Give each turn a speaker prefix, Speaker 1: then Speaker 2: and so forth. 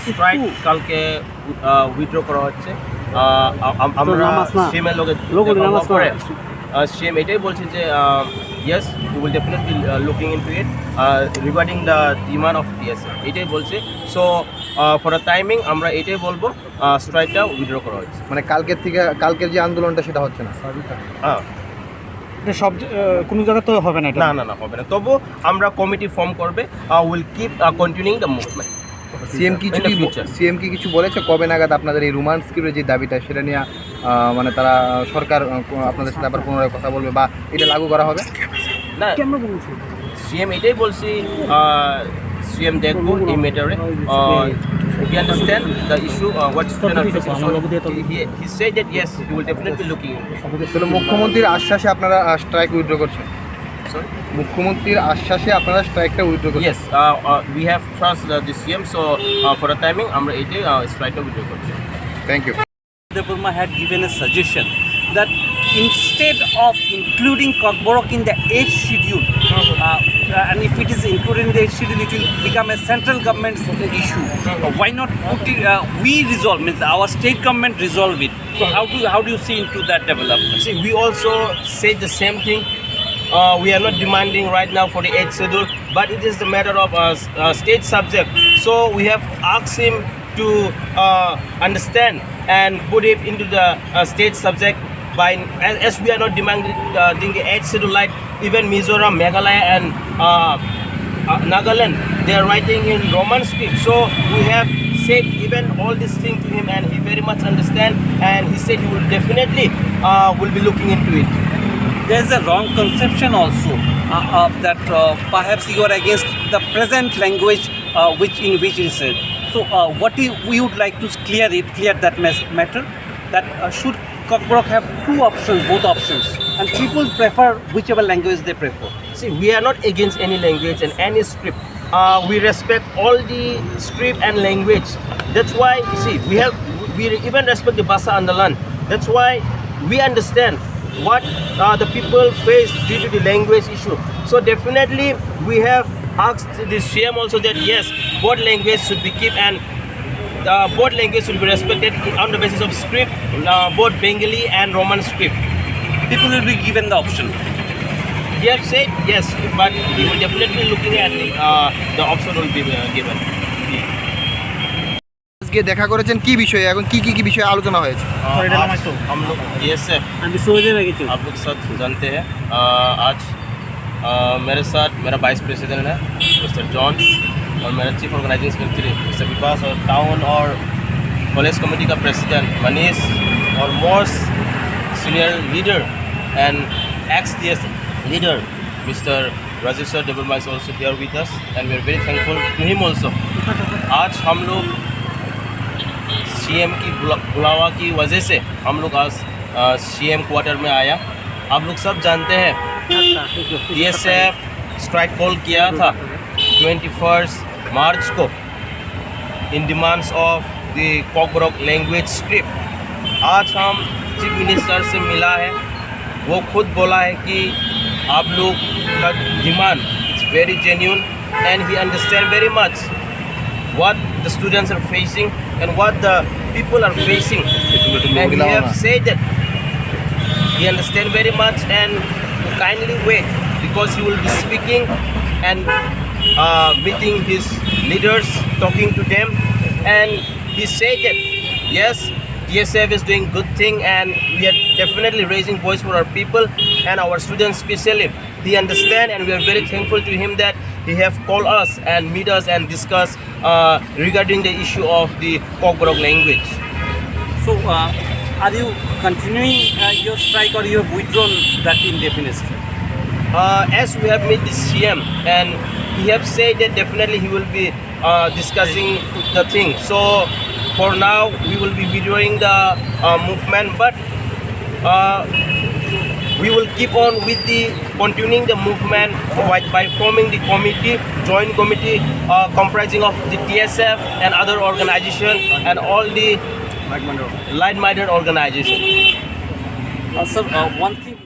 Speaker 1: Strike কালকে withdraw করা হচ্ছে। আমরা সিএমের লোকে করে সিএম এটাই বলছে যে yes we will definitely looking into it regarding the demand of TSF, এটাই বলছে। সো ফর দ্য টাইমিং আমরা এটাই বলবো স্ট্রাইকটা উইথড্র করা হচ্ছে।
Speaker 2: মানে কালকের যে আন্দোলনটা সেটা হচ্ছে না।
Speaker 1: হ্যাঁ,
Speaker 3: সব কোনো জায়গা তো হবে না এটা।
Speaker 1: না হবে না, তবু আমরা কমিটি ফর্ম করবে, will keep continuing the movement.
Speaker 2: CM কি কিছু বলেছে কবে নাগাদ আপনাদের এই রোমান স্ক্রিপ্টের যে দাবিটা সেটা নিয়ে মানে তারা সরকার আপনাদের সাথে আবার পুনরায় কথা বলবে বা এটা লাগু করা হবে?
Speaker 1: না, সিএম এটাই বলছি, সিএম দেখবো এই ম্যাটারে। We understand the issue, what students are facing. So he said that yes, he will definitely looking into it.
Speaker 2: তাহলে মুখ্যমন্ত্রীর আশ্বাসে আপনারা স্ট্রাইক উইথড্র করছেন?
Speaker 1: Sorry?
Speaker 2: মুখ্যমন্ত্রীর আশ্বাসে আপনারা স্ট্রাইকটা উইথড্র করছেন?
Speaker 1: Yes, we have trust the CM, so for the timing, আমরা এটাই স্ট্রাইকটা withdraw করছি।
Speaker 2: Thank you.
Speaker 4: Burma had given a suggestion that instead of including Kokborok in the 8th schedule, and if it is included in the 8th schedule, it will become a central government issue. Why not put it, we resolve, means our state government resolve it. So how do you see into that development?
Speaker 1: See, we also say the same thing. We are not demanding right now for the 8th schedule, but it is the matter of state subject. So we have asked him to understand and put it into the state subject. By as we are not demanding the 8th schedule, like even Mizoram, Meghalaya and Nagaland, they are writing in Roman script. So we have said even all this thing to him, and he very much understand, and he said he will definitely will be looking into it.
Speaker 4: There is a wrong conception also that perhaps you are against the present language in which it is said. So we would like to clear that matter, that should Kokborok have two options, both options, and people prefer whichever language they prefer.
Speaker 1: See, we are not against any language and any script. We respect all the script and language. That's why, see, we even respect the Basa and the land. That's why we understand what the people face due to the language issue. So definitely we have asked the CM also that yes, both language should be kept, and both languages will be respected on the basis of script, both Bengali and Roman script.
Speaker 4: People will be given the option.
Speaker 1: We have said yes, but we will definitely looking at the option will be given.
Speaker 2: আজকে দেখা করেছেন কি বিষয়ে, এখন কি বিষয়ে আলোচনা হয়েছে?
Speaker 1: हम लोग DSF आप लोग सब जानते हैं। आज मेरे साथ मेरा वाइस प्रेसिडेंट है मिस्टर जॉन, और मेरा chief organising secretary mister Vikas, और टाउन और कॉलेज कमेटी का प्रेसिडेंट मनीष, और most senior leader and ex DSF leader mister Rajeshwar Debbarma is also here with us, and we are very thankful to him also. आज हम लोग CM की बुलावा की वजह से हम लोग आज CM क्वार्टर में आया। आप लोग सब जानते हैं DSF स्ट्राइक कॉल किया था 21 मार्च को in demands of the Kokborok language script. आज हम चीफ मिनिस्टर से मिला है, वो खुद बोला है कि आप लोग का demand it's very genuine, and he understand very much what the students are facing and what the people are facing, and he have said that he understand very much and kindly wait, because he will be speaking and meeting his leaders, talking to them, and he said that yes, DSF is doing good thing, and we are definitely raising voice for our people and our students especially. He understand, and we are very thankful to him that he have called us and meet us and discuss regarding the issue of the Kokborok language.
Speaker 4: So are you continuing your strike, or you have withdrawn that indefinitely?
Speaker 1: As we have met the CM, and he have said that definitely he will be discussing the thing. So for now we will be withdrawing the movement, but we will keep on with the continuing the movement by forming the committee, joint committee comprising of the TSF and other organization and all the like-minded organization.
Speaker 4: Sir, one thing